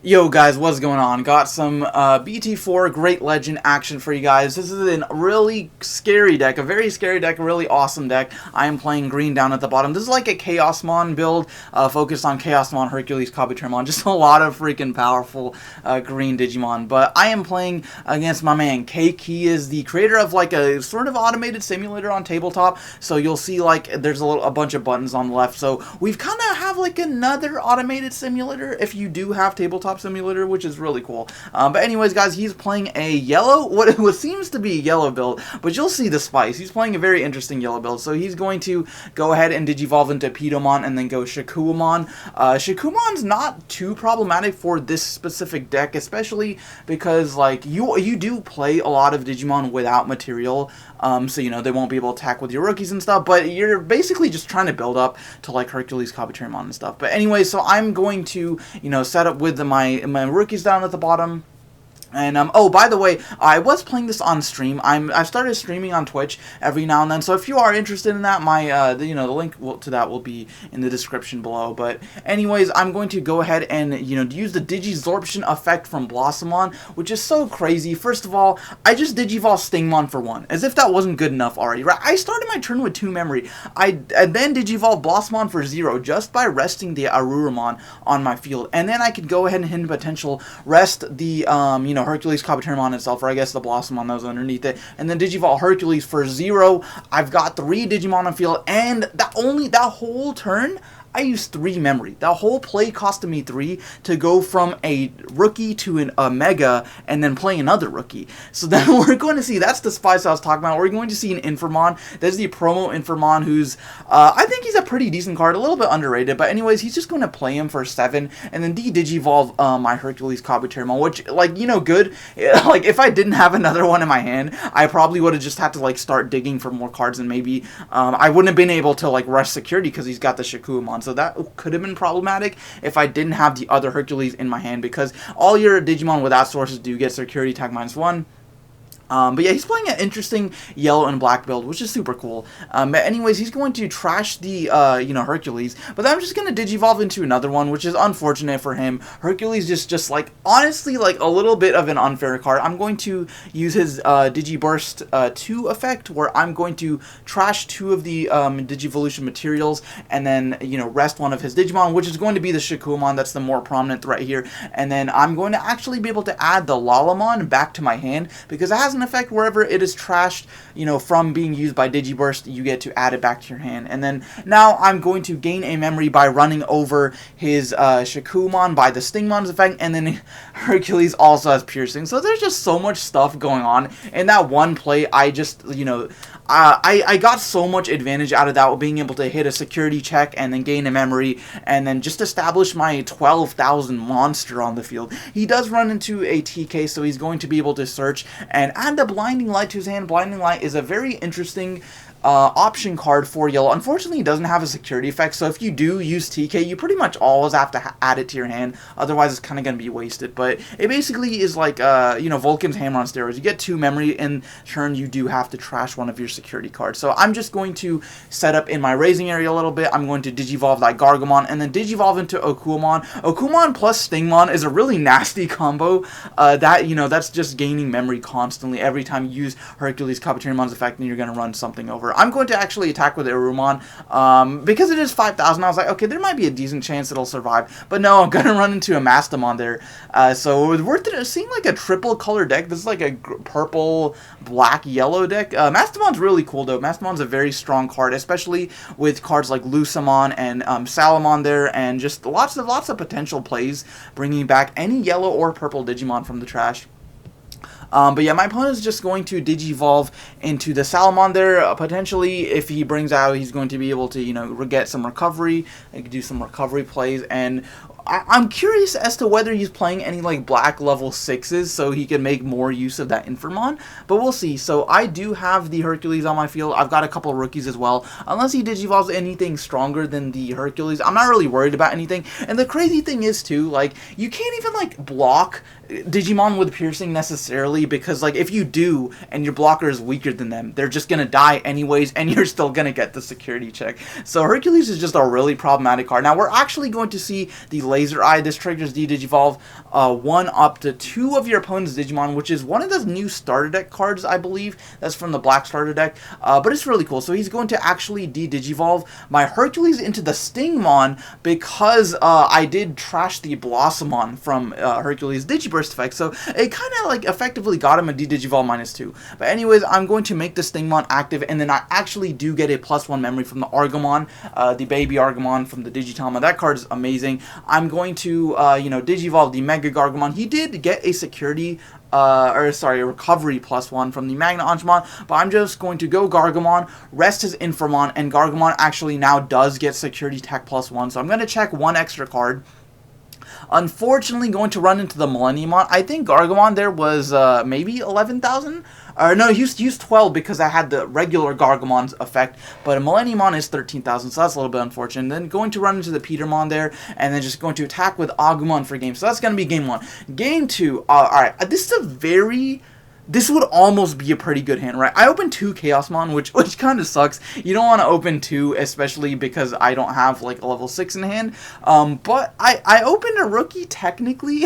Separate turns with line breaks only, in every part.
Yo guys, what's going on? Got some BT4 Great Legend action for you guys. This is a really scary deck, a very scary deck, a really awesome deck. I am playing green down at the bottom. This is like a Chaosmon build, focused on Chaosmon, Hercules, Kabuterimon. Just a lot of freaking powerful green Digimon. But I am playing against my man Cake. He is the creator of like a sort of automated simulator on tabletop. So you'll see like there's a bunch of buttons on the left. So we've kind of have like another automated simulator if you do have tabletop simulator, which is really cool. But anyways, guys, he's playing a yellow, what seems to be a yellow build, but you'll see the spice. He's playing a very interesting yellow build. So he's going to go ahead and Digivolve into Pidomon and then go Shakuamon. Shakuamon's not too problematic for this specific deck, especially because like you do play a lot of Digimon without material, so you know they won't be able to attack with your rookies and stuff, but you're basically just trying to build up to like Hercules, Kabuterimon and stuff. But anyway, so I'm going to, you know, set up with my rookies down at the bottom. And, oh, by the way, I was playing this on stream. I've started streaming on Twitch every now and then, so if you are interested in that, you know, the link to that will be in the description below. But anyways, I'm going to go ahead and, you know, use the Digizorption effect from Blossomon, which is so crazy. First of all, I just Digivolve Stingmon for 1, as if that wasn't good enough already, right? I started my turn with 2 memory. I then Digivolve Blossomon for 0, just by resting the Arurumon on my field. And then I could go ahead and hidden potential, rest the, you know, Hercules, Kabuterimon itself, or I guess the Blossomon that was underneath it, and then Digivolve Hercules for 0. I've got 3 Digimon on field, and that whole turn, I used 3 memory. That whole play costed me 3 to go from a rookie to a mega and then play another rookie. So then we're going to see, that's the spice I was talking about. We're going to see an Infamon. There's the promo Infamon, who's, I think he's a pretty decent card, a little bit underrated. But anyways, he's just going to play him for 7 and then Digivolve my Hercules Kabuterimon, which, like, you know, good. Like, if I didn't have another one in my hand, I probably would have just had to, like, start digging for more cards, and maybe I wouldn't have been able to, like, rush security because he's got the Shakuamon. So that could have been problematic if I didn't have the other Hercules in my hand, because all your Digimon without sources do get security tag -1. But yeah, he's playing an interesting yellow and black build, which is super cool. But anyways, he's going to trash the, you know, Hercules. But then I'm just going to Digivolve into another one, which is unfortunate for him. Hercules is just like, honestly, like a little bit of an unfair card. I'm going to use his Digiburst 2 effect, where I'm going to trash 2 of the Digivolution materials, and then, you know, rest 1 of his Digimon, which is going to be the Shakuamon. That's the more prominent threat here. And then I'm going to actually be able to add the Lalamon back to my hand, because it has an effect wherever it is trashed, you know, from being used by Digiburst, you get to add it back to your hand. And then now I'm going to gain a memory by running over his Shakuamon by the Stingmon's effect, and then Hercules also has piercing. So there's just so much stuff going on in that one play. I just, you know, I got so much advantage out of that, being able to hit a security check and then gain a memory and then just establish my 12,000 monster on the field. He does run into a TK, so he's going to be able to search and add the Blinding Light to his hand. Blinding Light is a very interesting option card for yellow. Unfortunately, it doesn't have a security effect, so if you do use TK, you pretty much always have to add it to your hand, otherwise it's kind of going to be wasted. But it basically is like, you know, Vulcan's Hammer on steroids. You get 2 memory in turn, you do have to trash 1 of your security cards. So I'm just going to set up in my raising area a little bit. I'm going to Digivolve that Gargomon and then Digivolve into Okuamon. Okuamon plus Stingmon is a really nasty combo, that, you know, that's just gaining memory constantly every time you use Hercules Kabuterimon's effect, and you're going to run something over. I'm going to actually attack with Arurumon, because it is 5,000. I was like, okay, there might be a decent chance it'll survive, but no, I'm going to run into a Mastamon there. So it was worth it. Seeing like a triple color deck. This is like a purple, black, yellow deck. Mastamon's really cool though. Mastamon's a very strong card, especially with cards like Lusamon and Salamon there, and just lots of potential plays, bringing back any yellow or purple Digimon from the trash. But yeah, my opponent is just going to Digivolve into the Salamon there. Potentially, if he brings out, he's going to be able to, you know, get some recovery. He can do some recovery plays, and I'm curious as to whether he's playing any like black level 6s so he can make more use of that Infamon, but we'll see. So I do have the Hercules on my field. I've got a couple of rookies as well. Unless he Digivolves anything stronger than the Hercules, I'm not really worried about anything. And the crazy thing is too, like, you can't even like block Digimon with piercing necessarily, because like if you do and your blocker is weaker than them, they're just gonna die anyways, and you're still gonna get the security check. So Hercules is just a really problematic card. Now we're actually going to see the Laser Eye. This triggers de-digivolve 1 up to 2 of your opponent's Digimon, which is one of the new starter deck cards, I believe. That's from the black starter deck, but it's really cool. So he's going to actually de-digivolve my Hercules into the Stingmon because I did trash the Blossomon from Hercules Digiburst effect, so it kind of like effectively got him a de-digivolve -2. But anyways, I'm going to make the Stingmon active, and then I actually do get a +1 memory from the Argomon, the baby Argomon from the Digitama. That card is amazing. I'm going to, Digivolve the Mega Gargomon. He did get a security, a recovery +1 from the Magna Angemon, but I'm just going to go Gargomon, rest his Infamon, and Gargomon actually now does get security tech +1, so I'm going to check 1 extra card. Unfortunately, going to run into the Millenniumon. I think Gargomon there was maybe 11,000? Or no, he used 12 because I had the regular Gargomon's effect, but a Millenniumon is 13,000, so that's a little bit unfortunate. And then going to run into the Petermon there, and then just going to attack with Agumon for game. So that's going to be game 1. Game 2, alright, this would almost be a pretty good hand, right? I opened 2 Chaosmon, which kind of sucks. You don't want to open 2, especially because I don't have like a level 6 in hand. But I opened a rookie technically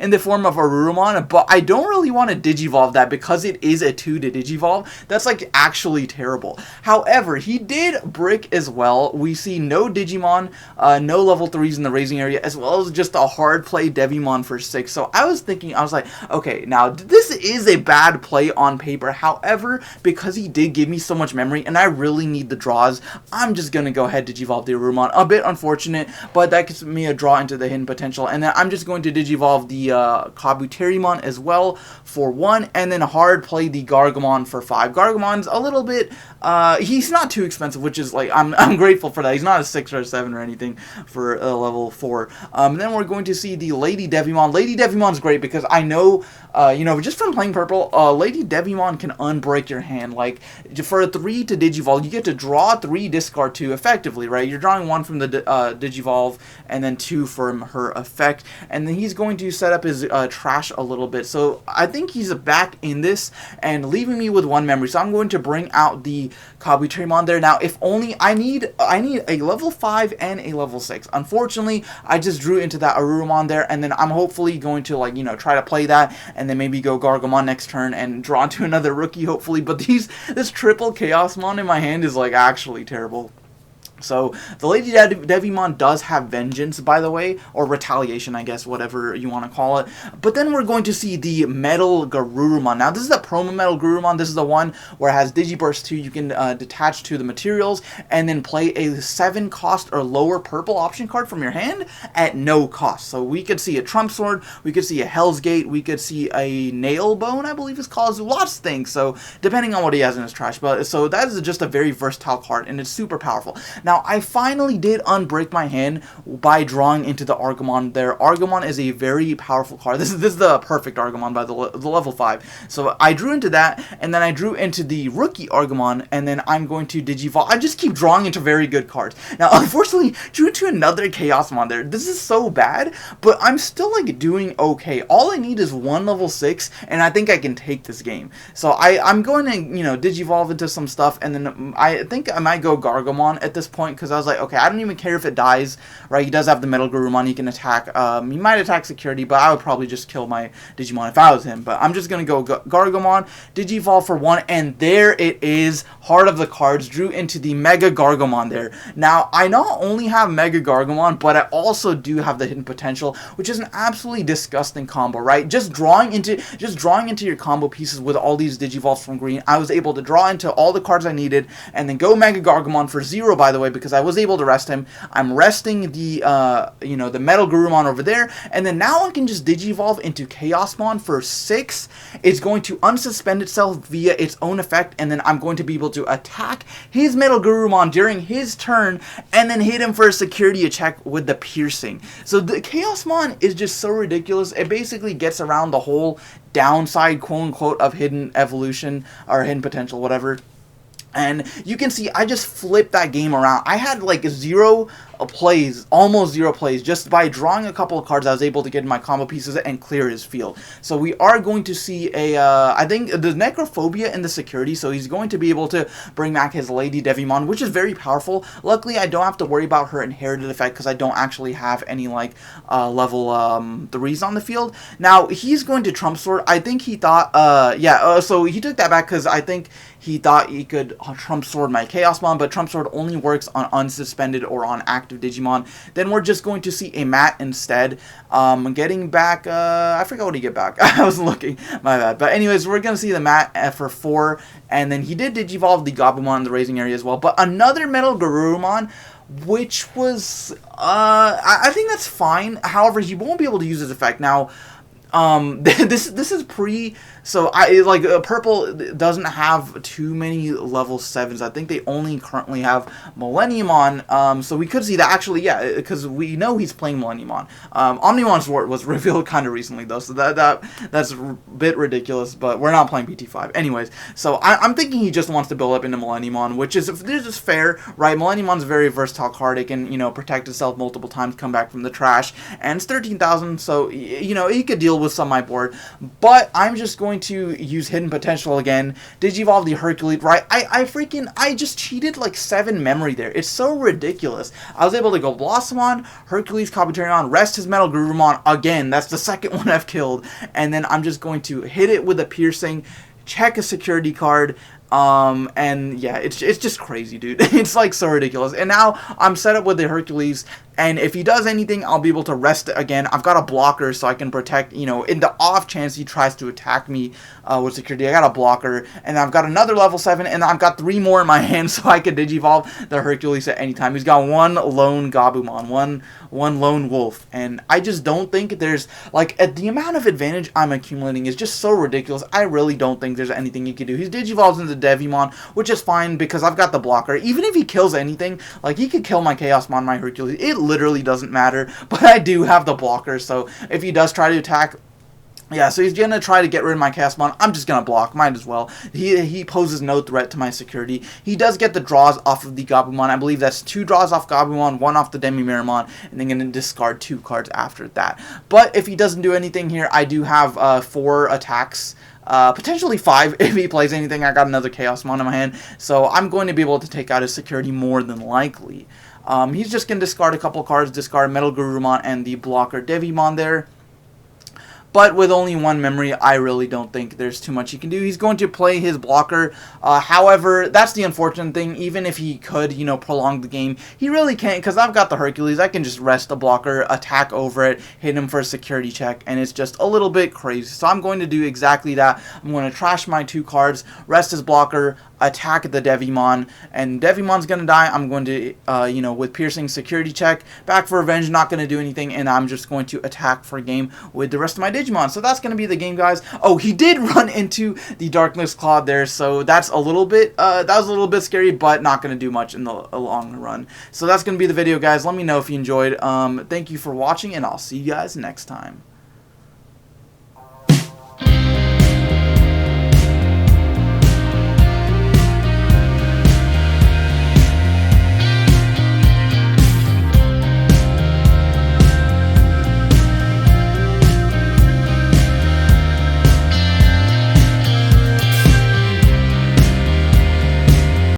in the form of a Rurumon, but I don't really want to Digivolve that because it is a 2 to Digivolve. That's like actually terrible. However, he did brick as well. We see no Digimon, no level 3s in the raising area, as well as just a hard play Devimon for 6. So I was like, okay, now this is a bad play on paper. However, because he did give me so much memory and I really need the draws, I'm just going to go ahead Digivolve the Arumon. A bit unfortunate, but that gives me a draw into the hidden potential. And then I'm just going to Digivolve the Kabuterimon as well for 1, and then hard play the Gargomon for 5. Gargomon's a little bit, he's not too expensive, which is like, I'm grateful for that. He's not a 6 or a 7 or anything for level 4. Then we're going to see the Lady Devimon. Lady Devimon's great because I know, just from playing purple, Lady Devimon can unbreak your hand. Like, for a 3 to Digivolve, you get to draw 3, discard 2 effectively, right? You're drawing 1 from the Digivolve, and then 2 from her effect, and then he's going to set up his trash a little bit. So I think he's back in this, and leaving me with 1 memory. So I'm going to bring out the Kabuterimon there. Now, if only, I need a level 5 and a level 6. Unfortunately, I just drew into that Arurumon there, and then I'm hopefully going to, like, try to play that, and then maybe go Gargomon next turn and draw into another rookie, hopefully. But this triple Chaosmon in my hand is, like, actually terrible. So, the Lady Devimon does have Vengeance, by the way, or Retaliation, I guess, whatever you want to call it. But then we're going to see the Metal Garurumon. Now, this is the promo Metal Garurumon. This is the one where it has Digiburst 2. You can detach to the materials and then play a 7 cost or lower purple option card from your hand at no cost. So, we could see a Trump Sword, we could see a Hell's Gate, we could see a Nail Bone, I believe it's called. Lots of things, so depending on what he has in his trash. But so, that is just a very versatile card, and it's super powerful. Now, I finally did unbreak my hand by drawing into the Argomon there. Argomon is a very powerful card. This is the perfect Argomon by the level 5. So I drew into that, and then I drew into the rookie Argomon, and then I'm going to Digivolve. I just keep drawing into very good cards. Now, unfortunately, drew into another Chaosmon there. This is so bad, but I'm still, like, doing okay. All I need is 1 level 6, and I think I can take this game. So I'm going to, Digivolve into some stuff, and then I think I might go Gargomon at this point, because I was like, okay, I don't even care if it dies, right? He does have the Metal Garurumon, he can attack, he might attack security, but I would probably just kill my Digimon if I was him. But I'm just going to go Gargomon, Digivolve for 1, and there it is, heart of the cards, drew into the Mega Gargomon there. Now, I not only have Mega Gargomon, but I also do have the hidden potential, which is an absolutely disgusting combo, right? Just drawing into your combo pieces with all these Digivolves from green, I was able to draw into all the cards I needed, and then go Mega Gargomon for 0, by the way, because I was able to rest him. I'm resting the, the Metal Garurumon over there, and then now I can just Digivolve into Chaosmon for 6. It's going to unsuspend itself via its own effect, and then I'm going to be able to attack his Metal Garurumon during his turn, and then hit him for a security check with the Piercing. So the Chaosmon is just so ridiculous. It basically gets around the whole downside, quote-unquote, of hidden evolution, or hidden potential, whatever. And you can see I just flipped that game around. I had like 0 plays, almost 0 plays, just by drawing a couple of cards. I was able to get my combo pieces and clear his field. So we are going to see a, I think, the Necrophobia in the security, so he's going to be able to bring back his Lady Devimon, which is very powerful. Luckily, I don't have to worry about her inherited effect, because I don't actually have any, like, level 3s on the field. Now, he's going to Trump Sword. I think he thought, so he took that back, because I think he thought he could Trump Sword my Chaosmon, but Trump Sword only works on unsuspended or on active Digimon. Then we're just going to see a Mat instead. Getting back, I forgot what he get back. I was looking, my bad. But anyways, we're going to see the Mat for 4, and then he did Digivolve the Gabumon in the raising area as well. But another Metal Garurumon, which was, I think that's fine. However, he won't be able to use his effect. Now, this is pre, so purple doesn't have too many level 7s. I think they only currently have Millenniumon, so we could see that actually, yeah, because we know he's playing Millenniumon. Omnimon's Sword was revealed kind of recently though, so that's a bit ridiculous, but we're not playing PT5. Anyways, so I'm thinking he just wants to build up into Millenniumon, which is, this is fair, right? Millenniumon's a very versatile card. It can, protect itself multiple times, come back from the trash, and it's 13,000, so, he could deal with some on my board, but I'm just going to use Hidden Potential again, Digivolve the Hercules, right? I just cheated like 7 memory there. It's so ridiculous. I was able to go Blossomon, Hercules, Kabuterimon, rest his Metal Garurumon again. That's the second one I've killed, and then I'm just going to hit it with a Piercing, check a security card, and yeah, it's just crazy, dude. It's like so ridiculous. And now I'm set up with the Hercules, and if he does anything, I'll be able to rest it again. I've got a blocker, so I can protect, in the off chance he tries to attack me with security. I got a blocker, and I've got another level 7, and I've got 3 more in my hand, so I can Digivolve the Hercules at any time. He's got one lone Gabumon, one lone wolf, and I just don't think there's, like, the amount of advantage I'm accumulating is just so ridiculous. I really don't think there's anything he can do. He's Digivolves into Devimon, which is fine, because I've got the blocker. Even if he kills anything, like, he could kill my Chaosmon, my Hercules. It literally doesn't matter, but I do have the blocker, so if he does try to attack, yeah, so he's gonna try to get rid of my Chaosmon. I'm just gonna block, might as well. He poses no threat to my security. He does get the draws off of the Gabumon. I believe that's 2 draws off Gabumon, 1 off the Demi-Miramon, and then gonna discard 2 cards after that. But if he doesn't do anything here, I do have 4 attacks. Potentially 5 if he plays anything. I got another Chaosmon in my hand, so I'm going to be able to take out his security more than likely. He's just going to discard a couple cards, discard Metal Garurumon and the blocker Devimon there. But with only 1 memory, I really don't think there's too much he can do. He's going to play his blocker. However, that's the unfortunate thing. Even if he could, prolong the game, he really can't, because I've got the Hercules. I can just rest the blocker, attack over it, hit him for a security check, and it's just a little bit crazy. So I'm going to do exactly that. I'm going to trash my 2 cards, rest his blocker, attack the Devimon, and Devimon's going to die. I'm going to, with Piercing, security check, back for revenge, not going to do anything, and I'm just going to attack for a game with the rest of my Digimon. So that's going to be the game, guys. Oh, he did run into the Darkness Cloud there, so that's a little bit, that was a little bit scary, but not going to do much in the long run. So that's going to be the video, guys. Let me know if you enjoyed. Thank you for watching, and I'll see you guys next time.